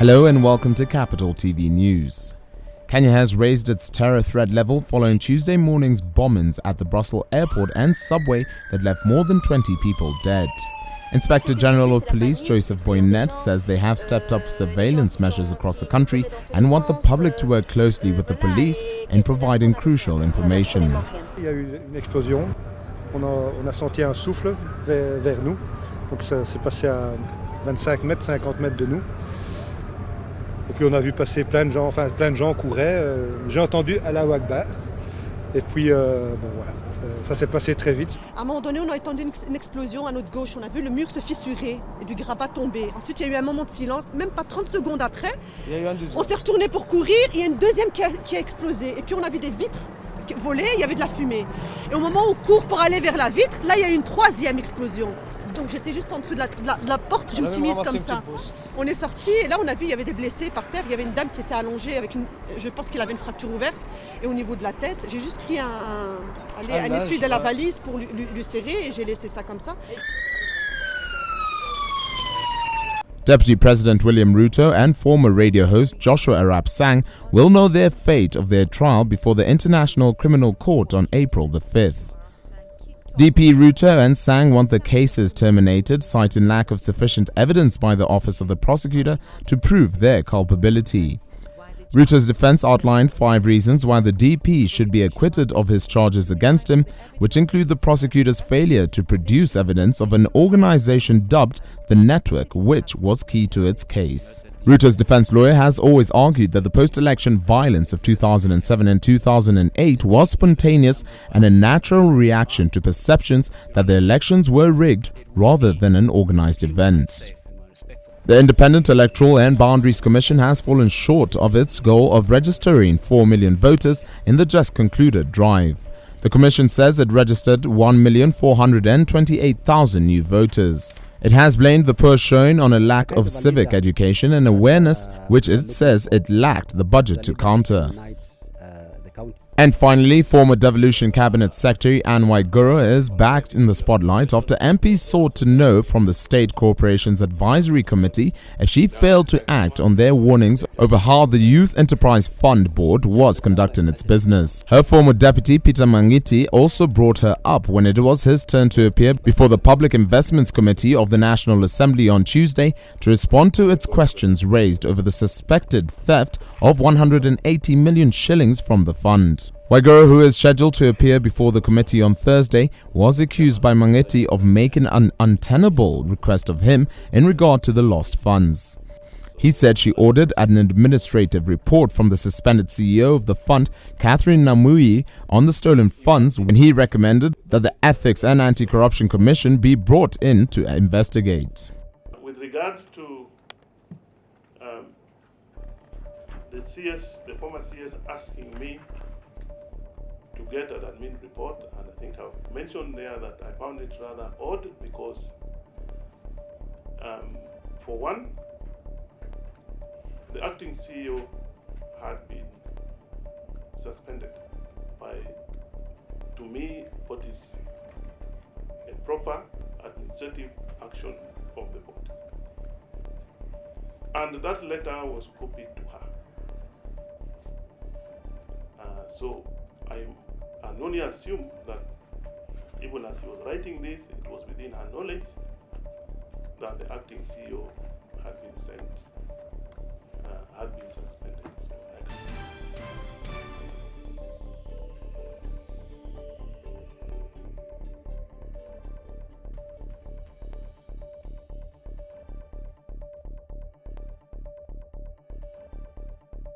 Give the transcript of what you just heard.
Hello and welcome to Capital TV News. Kenya has raised its terror threat level following Tuesday morning's bombings at the Brussels airport and subway that left more than 20 people dead. Inspector General of Police Joseph Boynet says they have stepped up surveillance measures across the country and want the public to work closely with the police in providing crucial information. Il y a eu une explosion, on a senti un souffle vers nous, donc ça s'est passé à 25 mètres, 50 mètres de nous. Et puis on a vu passer plein de gens couraient, j'ai entendu Allahu Akbar, et puis bon voilà, ça s'est passé très vite. À un moment donné, on a entendu une explosion à notre gauche, on a vu le mur se fissurer et du grabat tomber. Ensuite, il y a eu un moment de silence, même pas 30 secondes après, on s'est retourné pour courir, il y a une deuxième qui a explosé. Et puis on a vu des vitres voler, il y avait de la fumée. Et au moment où on court pour aller vers la vitre, là il y a eu une troisième explosion. Donc j'étais juste en dessous de la porte, je me suis mise comme ça. On est sorti et là on a vu il y avait des blessés par terre. Il y avait une dame qui était allongée avec je pense qu'il avait une fracture ouverte et au niveau de la tête. J'ai juste pris un essuie de la valise pour lui serrer et j'ai laissé ça comme ça. Deputy President William Ruto and former radio host Joshua Arap Sang will know their fate of their trial before the International Criminal Court on April the 5th. DP Ruto and Sang want the cases terminated, citing lack of sufficient evidence by the Office of the Prosecutor to prove their culpability. Ruto's defense outlined 5 reasons why the DP should be acquitted of his charges against him, which include the prosecutor's failure to produce evidence of an organization dubbed the Network, which was key to its case. Ruto's defense lawyer has always argued that the post-election violence of 2007 and 2008 was spontaneous and a natural reaction to perceptions that the elections were rigged rather than an organized event. The Independent Electoral and Boundaries Commission has fallen short of its goal of registering 4 million voters in the just concluded drive. The Commission says it registered 1,428,000 new voters. It has blamed the poor showing on a lack of civic education and awareness, which it says it lacked the budget to counter. And finally, former Devolution Cabinet Secretary Anne Waiguru is back in the spotlight after MPs sought to know from the State Corporations Advisory Committee if she failed to act on their warnings over how the Youth Enterprise Fund Board was conducting its business. Her former deputy Peter Mangiti also brought her up when it was his turn to appear before the Public Investments Committee of the National Assembly on Tuesday to respond to its questions raised over the suspected theft of 180 million shillings from the fund. Waiguru, who is scheduled to appear before the committee on Thursday, was accused by Mangiti of making an untenable request of him in regard to the lost funds. He said she ordered an administrative report from the suspended CEO of the fund, Catherine Namui, on the stolen funds when he recommended that the Ethics and Anti-Corruption Commission be brought in to investigate. With regard to the former CS asking me to get an admin report, and I think I've mentioned there that I found it rather odd because, for one, the acting CEO had been suspended by, to me, what is a proper administrative action of the board. And that letter was copied to her. So I only assume that even as he was writing this, it was within her knowledge that the acting CEO